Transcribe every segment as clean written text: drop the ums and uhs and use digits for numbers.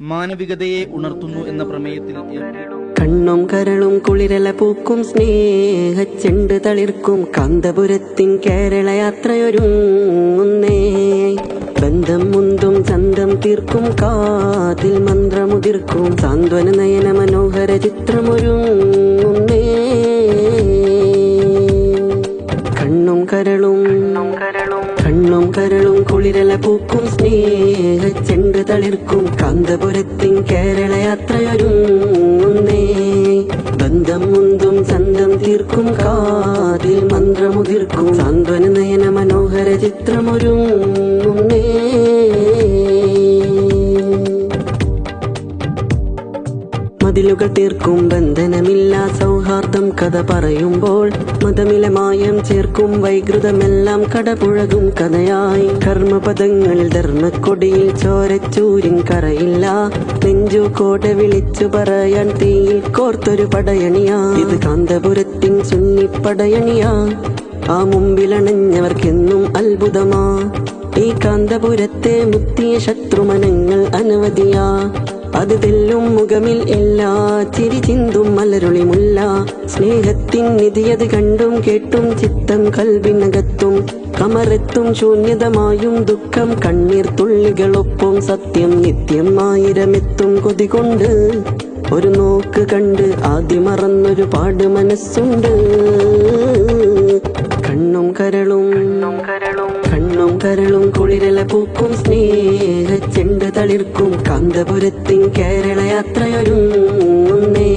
മാനവികതയെ ഉണർത്തുന്നു എന്ന പ്രമേയത്തിൽ കണ്ണും കരളും കുളിരല പൂക്കും സ്നേഹച്ചെണ്ട് തളിർക്കും കാന്തപുരത്തിൻ കേരള യാത്രയൊരുങ്ങുന്നേ. ബന്ധം മുന്തും ചന്തം തീർക്കും കാതിൽ മന്ത്രമുതിർക്കും സാന്ത്വന നയന മനോഹര ചിത്രമൊരുങ്ങുന്നേ. കണ്ണും കരളും കുളിരല പൂക്കും സ്നേഹച്ചെണ്ട് തളിർക്കും കാന്തപുരത്തിൻ കേരള യാത്രയൊരുങ്ങുന്നേ. ബന്ധം മുന്തും ചന്തം തീർക്കും കാതിൽ മന്ത്രമുതിർക്കും സാന്ത്വന നയന മനോഹര ചിത്രമൊരുങ്ങുന്നേ. മതിലുകൾ തീർക്കും ബന്ധനമില്ല സൗഹാർദ്ദം കഥ പറയുമ്പോൾ മതമില മായം ചേർക്കും വൈകൃതമെല്ലാം കടപുഴകും കഥയായി. കർമ്മപദങ്ങളിൽ ധർമ്മക്കൊടിയിൽ ചോരച്ചൂരിൻ കറയില്ല നെഞ്ചു കോട വിളിച്ചു പറയാൻ തീയിൽ കോർത്തൊരു പടയണിയാ ഇത് കാന്തപുരത്തിൻ സുന്നിപ്പടയണിയാ. ആ മുമ്പിലണഞ്ഞവർക്കെന്നും അത്ഭുതമാ ഈ കാന്തപുരത്തെ മുത്തിയ ശത്രുമനങ്ങൾ അനവധിയാ. അത് തെല്ലും മുഖമിൽ എല്ലാ ചിരി ചിന്തും മലരുളി മുല്ല. സ്നേഹത്തിൻ നിധിയത് കണ്ടും കേട്ടും ചിത്തം കൽവിനകത്തും കമറെത്തും ശൂന്യതമായും ദുഃഖം കണ്ണീർ തുള്ളികളൊപ്പം സത്യം നിത്യം ആയിരമെത്തും കൊതികൊണ്ട് ഒരു നോക്ക് കണ്ട് ആദ്യം മറന്നൊരു പാട് മനസ്സുണ്ട്. കണ്ണും കരളും കുളിരല പൂക്കും സ്നേഹച്ചെണ്ട് തളിർക്കും കാന്തപുരത്തിൻ കേരള യാത്രയൊരുങ്ങുന്നേ.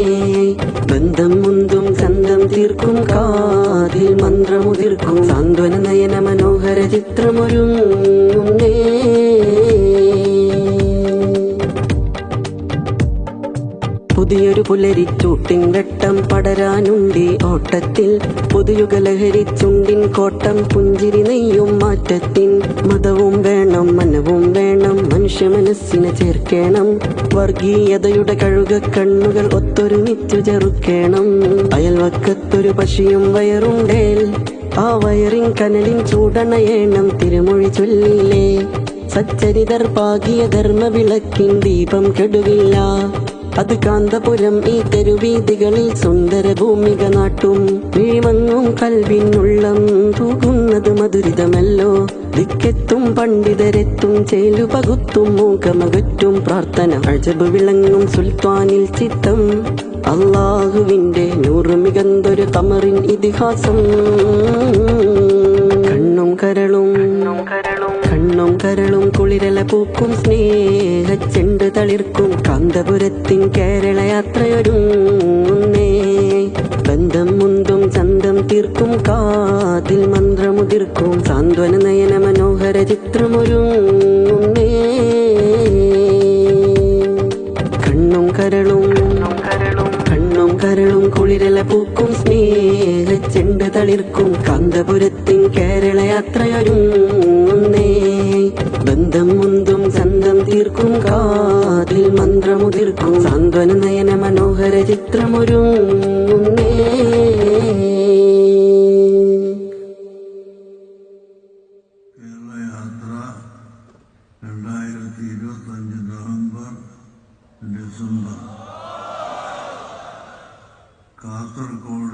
ബന്ധം മുന്തും ചന്തം തീർക്കും കാതിൽ മന്ത്രമുതിർക്കും സാന്ത്വന നയന മനോഹര ചിത്രമൊരുങ്ങുന്നേ. പുതിയൊരു പുലരിച്ചൂട്ടിൻ വെട്ടം പടരാനുണ്ടി ഓട്ടത്തിൽ പുതുയുഗലഹരി ചുണ്ടിൻ കോട്ടം പുഞ്ചിരി നെയ്യും മാറ്റത്തിൻ. മതവും വേണം മനവും വേണം മനുഷ്യ മനസ്സിനെ ചേർക്കണം. വർഗീയതയുടെ കഴുക കണ്ണുകൾ ഒത്തൊരുമിച്ചു ചെറുക്കണം. അയൽവക്കത്തൊരു പശിയും വയറുണ്ടേൽ ആ വയറിൻ കനലിൻ ചൂടണയേണം തിരുമൊഴി ചൊല്ലില്ലേ. സച്ചരിതർ പാകിയ ധർമ്മ വിളക്കിൻ ദീപം കെടുവില്ല അത് കാന്തപുരം ഈ തെരുവീതികളിൽ സുന്ദര ഭൂമിക നാട്ടും. വീമങ്ങും കൽവിനുള്ളം തൂകുന്നത് മധുരിതമല്ലോ. ദിക്കെത്തും പണ്ഡിതരെത്തും ചേലു പകുത്തും മൂകമകറ്റും പ്രാർത്ഥന അജബ് വിളങ്ങും സുൽത്താനിൽ ചിത്തം. അള്ളാഹുവിന്റെ നൂറ് മികന്തൊരു തമറിൻ ഇതിഹാസം. കണ്ണും കരളും കുളിരല പൂക്കും സ്നേഹച്ചെണ്ട് തളിർക്കും കാന്തപുരത്തിൻ കേരള യാത്രയൊരുങ്ങുന്നേ. ബന്ധം മുന്തും ചന്തം തീർക്കും കാതിൽ മന്ത്രമുതിർക്കും സാന്ത്വന നയന മനോഹര ചിത്രമൊരുങ്ങുന്നേ. കണ്ണും കരളും കുളിരല പൂക്കും സ്നേഹച്ചെണ്ട് തളിർക്കും കാന്തപുരത്തിൻ കേരള യാത്രയൊരുങ്ങുന്നേ. ബന്ധം മുന്തും ചന്തം തീർക്കും കാതിൽ മന്ത്രമുതിർക്കും സാന്ത്വന നയന മനോഹര ചിത്രമൊരുങ്ങുന്നേ. കേരളയാത്ര 2025 നവംബർ ഡിസംബർ കാസർഗോഡ്